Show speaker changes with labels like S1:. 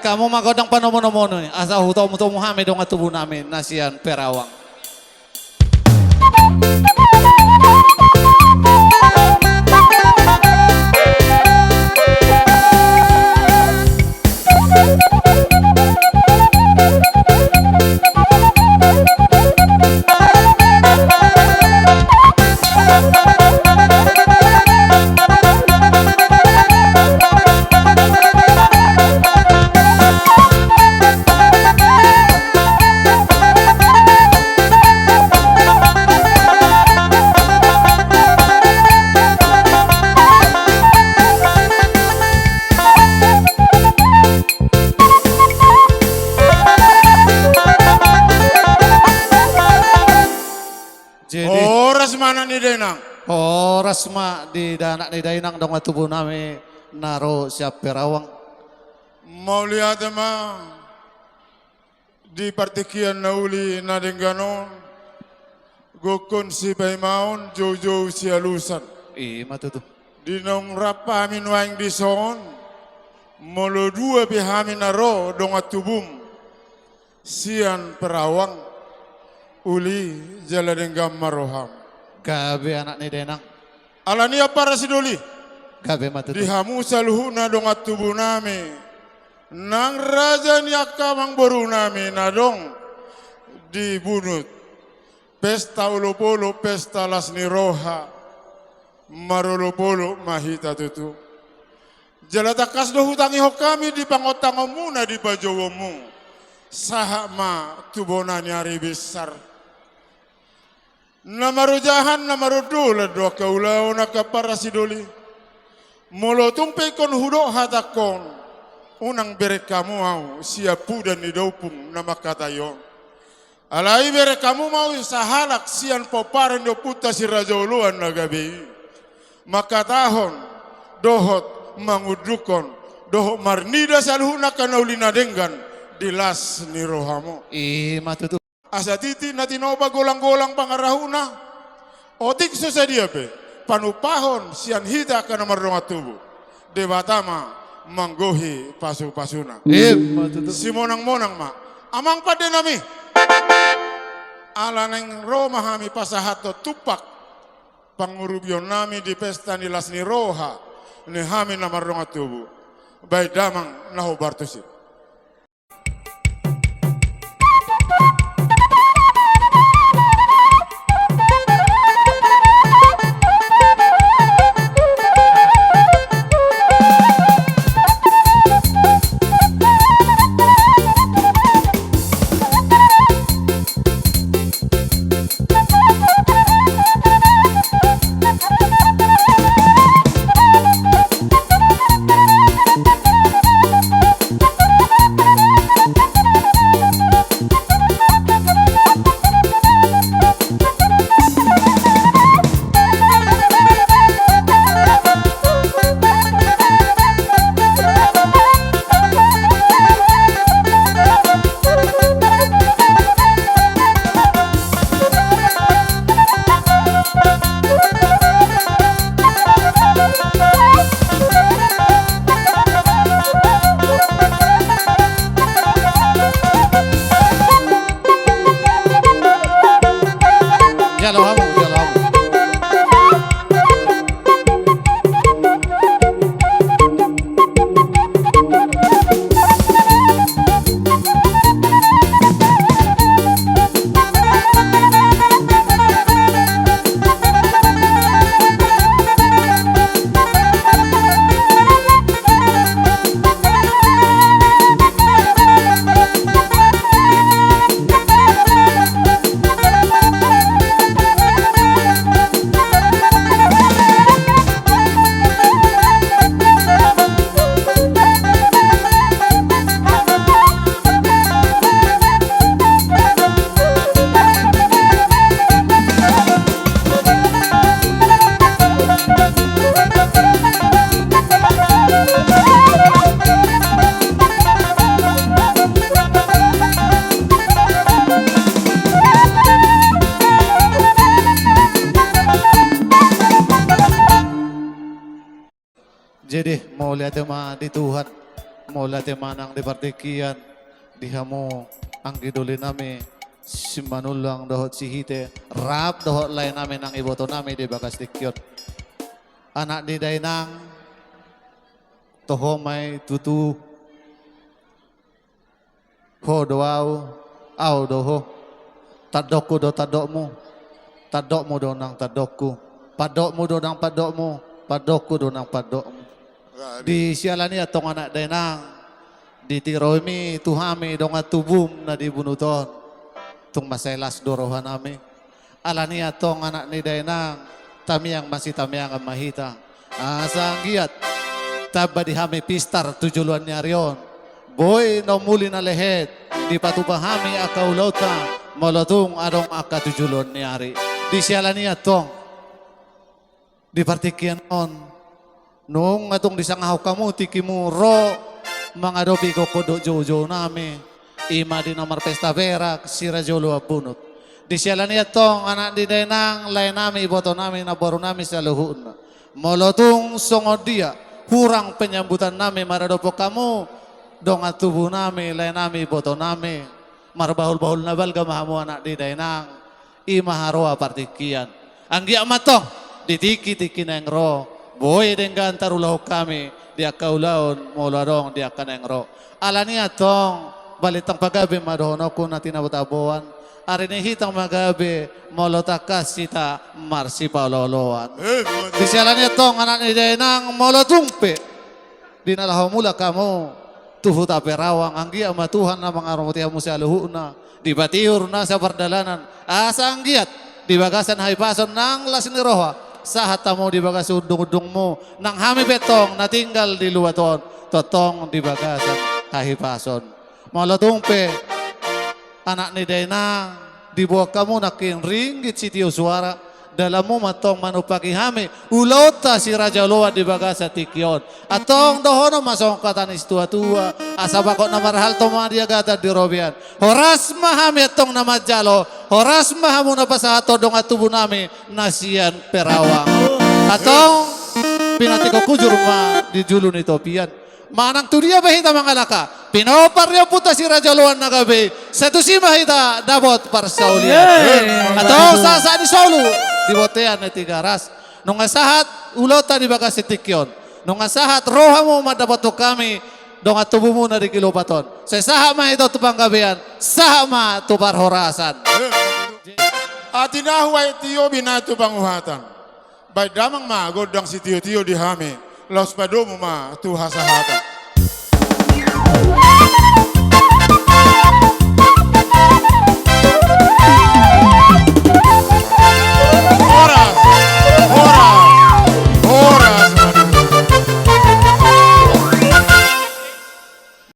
S1: kamu magodang panomono-mono ni. Asa hutom-hutom hami dong at tubo namin nasiyan perawang.
S2: Oras mana ni Denang?
S1: Oras ma di danak ni dainang dong at tubo namin naro siap perawang.
S2: Mau lihat ma di partikian nauli na dengganon gokon si paimaon jojo si alusan.
S1: Matuto.
S2: Di nong rapa amin waing di son molo dua pihamin naro dong at tubum sian perawang uli jala denggam maroham.
S1: Gabi anak ni denang.
S2: Alania para sidoli.
S1: Gabi matuto.
S2: Dihamu saluhuna dong at tubuh nami. Nang raja niaka mang baru nami nadong dibunut. Pesta ulopolo, pesta lasni roha. Marolopolo mahita tutu. Jalatakas do hutangi hokami di pangotang muna di bajowomu. Sahama tubonani hari besar. Namarujahan namarudula do kaulau nakapara sidoli. Molo tumpe kon hudo hatakon. Unang bere kamu mau siapu dan idopung nama katayon. Alai bere kamu mau sahalak sian poparan do puta si raja uluan nagabi. Maka tahon dohot mangudukon dohot marnida saluhuna kanaulina denggan dilas ni rohamo.
S1: Matuto.
S2: Asa titi natinoba golang-golang pangarahuna. Otik sesadia pe. Panupahon sian hita kana marronga tubuh. Debatama manggohi pasu-pasuna.
S1: Matuto.
S2: Si monang-monang ma. Amang pade nami. Ala neng Roma hami pasahato tupak. Pangurubyon nami di pesta nilas ni roha. Ni hami na marronga tubuh. Baik damang naho bartusi.
S1: Jadi mau lihat mah di Tuhan mula temanang di partikian, dihamo ang giduli nami, si manulang dohot si hite, rap dohot lain namin ang iboto nami di bagas dikyot. Anak di dainang, toho may tutu, ho doaw, aw doho, tadokku do tadokmu, tadokmu do nang tadokku, padokmu do nang padokmu, padokku do nang padokmu. Di sialani atong anak dainang, di tiromi tuhami dong atubum na dibunuton, tung maselas dorohan nami. Alani atong anak ni dainang, tamiang masih tamiang ang mahita. Asang giat, taba di hami pistar tujuluan niya riyon. Boy no muli na lehet, di patubahami akaw lauta, molotong adong akatujuluan niya ri. Di sialani atong, di partikian on, nung atong disangaw kamu tikimu ro mga dobi ko kodo jojo nami ima di nomor pesta berak sira jolo abunot di sialan itong anak di dainang lain nami iboto nami na baru nami sa luhun molotong songod dia kurang penyambutan nami maradopo kamu dong atubu nami lain nami iboto nami marbahul-bahul na balga mahamu anak di dainang ima haroa partikian ang giamatong ditiki-tiki neng ro boy dengan tarulah kami dia kaulaon molarong dia kanengro alani atong balitang pagabi madohono ko na tinabutabuan ari ni hitang magabi molotakas sita marsi pauloloan di sialani atong anak ni dainang molotungpe dinalaho mula kamu tuhuta perawang anggi amatuhan na mga rumutihamu sa luhuna di batiur na sa pardalanan asa anggiat di bagasan haipason ng lasin ni roha sahat tamu di bagas udung-udung mo nang hami betong natinggal di luwaton totong di bagasan kahipason malotungpe anak ni dainang dibuat kamu nakin ringgit si tiyo suara dalam mo matong manupaki hami ulota si Raja Loa di bagasa tikyon atong dohono masong katanis tua-tua asabako na marahal tomadia gata di robian horas mahami atong namadjalo horas mahamu na pasahato dong atubo nami nasian perawang atong pinatiko kujur ma di julo ni Topian manang tudia bahita mga laka pinoparyo puta si Raja Loa na gabi satu si mahita dabot parsaulian atong sasa ni Solo dibotean na tigaras nung asahat ulota di bagas sitikyon nung asahat roha mo madabato kami dong atubo mo na di kilopaton sa saha ma ito tupang gabian saha ma tupar horasan
S2: at inahuay tiyo binato panguhatan bay damang magod ang si tiyo-tiyo di hami laos pa do mo ma tuhasahatan